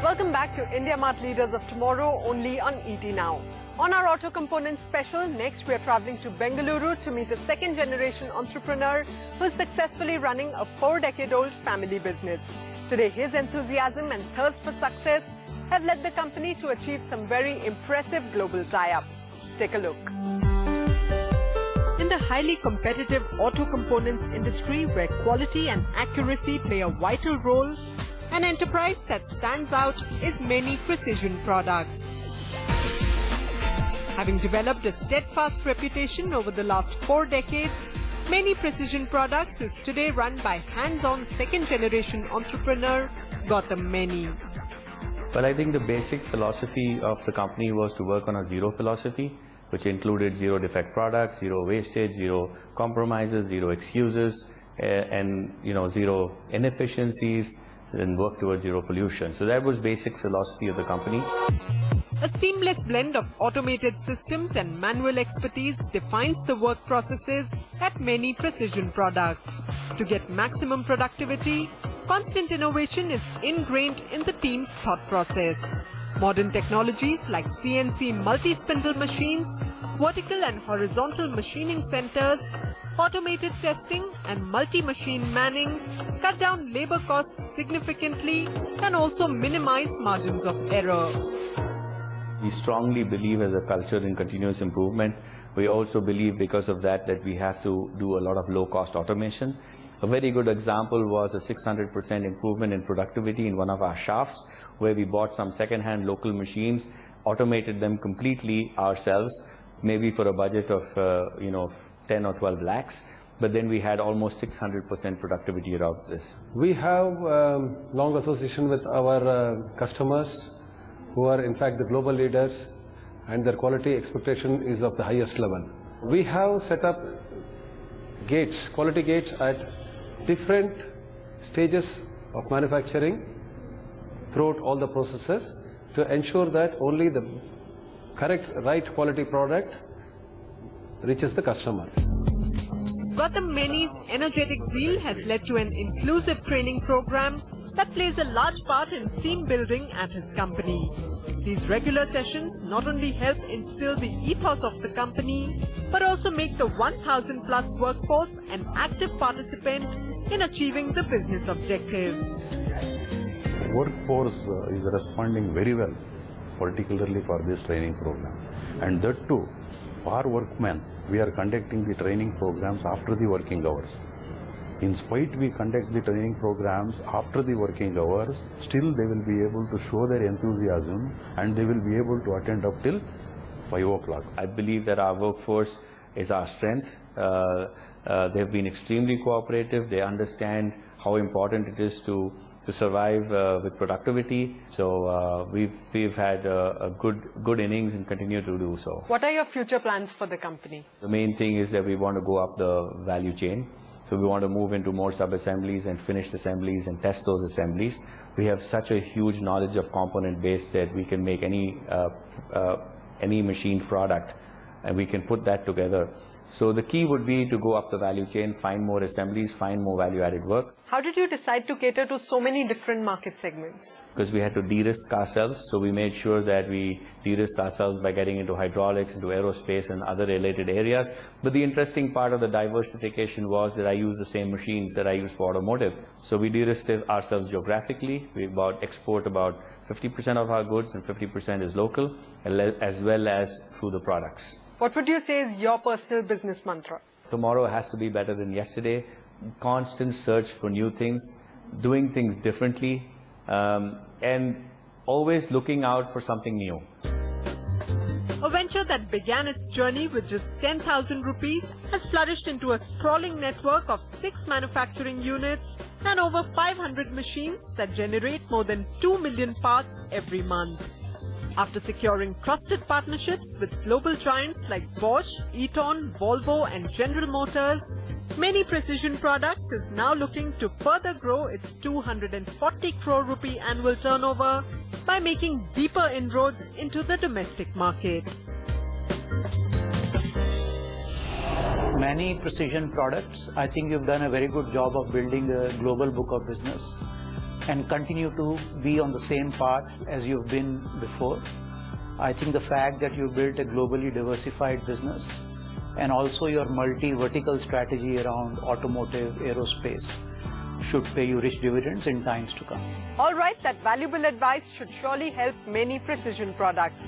Welcome back to IndiaMART Leaders of Tomorrow, only on ET Now. On our auto components special, next we are traveling to Bengaluru to meet a second-generation entrepreneur who is successfully running a 4-decade-old family business. Today, his enthusiasm and thirst for success have led the company to achieve some very impressive global tie-ups. Take a look. In the highly competitive auto components industry, where quality and accuracy play a vital role, an enterprise that stands out is Maini Precision Products. Having developed a steadfast reputation over the last 4 decades, Maini Precision Products is today run by hands-on second-generation entrepreneur Gautam Maini. Well, I think the basic philosophy of the company was to work on a zero philosophy, which included zero defect products, zero wastage, zero compromises, zero excuses, and zero inefficiencies, and work towards zero pollution. So that was basic philosophy of the company. A seamless blend of automated systems and manual expertise defines the work processes at Maini Precision Products. To get maximum productivity, constant innovation is ingrained in the team's thought process. Modern technologies like CNC multi-spindle machines, vertical and horizontal machining centers, automated testing and multi-machine manning cut down labor costs significantly and also minimize margins of error. We strongly believe as a culture in continuous improvement. We also believe because of that we have to do a lot of low-cost automation. A very good example was a 600% improvement in productivity in one of our shafts, where we bought some second-hand local machines, automated them completely ourselves, maybe for a budget of 10 or 12 lakhs, but then we had almost 600% productivity around this. We have long association with our customers who are in fact the global leaders, and their quality expectation is of the highest level. We have set up gates, quality gates at different stages of manufacturing throughout all the processes to ensure that only the correct, right quality product reaches the customer. Gautam Maini's energetic zeal has led to an inclusive training program that plays a large part in team building at his company. These regular sessions not only help instill the ethos of the company, but also make the 1,000 plus workforce an active participant in achieving the business objectives. Workforce is responding very well, particularly for this training program. And that too, for workmen, we are conducting the training programs after the working hours. In spite we conduct the training programs after the working hours, still they will be able to show their enthusiasm and they will be able to attend up till 5 o'clock. I believe that our workforce is our strength. They have been extremely cooperative. They understand how important it is to survive with productivity. So we've had a good innings and continue to do so. What are your future plans for the company? The main thing is that we want to go up the value chain. So we want to move into more sub-assemblies and finished assemblies and test those assemblies. We have such a huge knowledge of component base that we can make any machined product, and we can put that together. So the key would be to go up the value chain, find more assemblies, find more value-added work. How did you decide to cater to so many different market segments? Because we had to de-risk ourselves, so we made sure that we de-risked ourselves by getting into hydraulics, into aerospace and other related areas. But the interesting part of the diversification was that I use the same machines that I use for automotive. So we de-risked ourselves geographically. We export about 50% of our goods and 50% is local, as well as through the products. What would you say is your personal business mantra? Tomorrow has to be better than yesterday. Constant search for new things, doing things differently, and always looking out for something new. A venture that began its journey with just 10,000 rupees has flourished into a sprawling network of 6 manufacturing units and over 500 machines that generate more than 2 million parts every month. After securing trusted partnerships with global giants like Bosch, Eaton, Volvo and General Motors, Maini Precision Products is now looking to further grow its 240 crore rupee annual turnover by making deeper inroads into the domestic market. Maini Precision Products, I think you've done a very good job of building a global book of business. and continue to be on the same path as you've been before. I think the fact that you built a globally diversified business and also your multi-vertical strategy around automotive, aerospace should pay you rich dividends in times to come. All right, that valuable advice should surely help Maini Precision Products.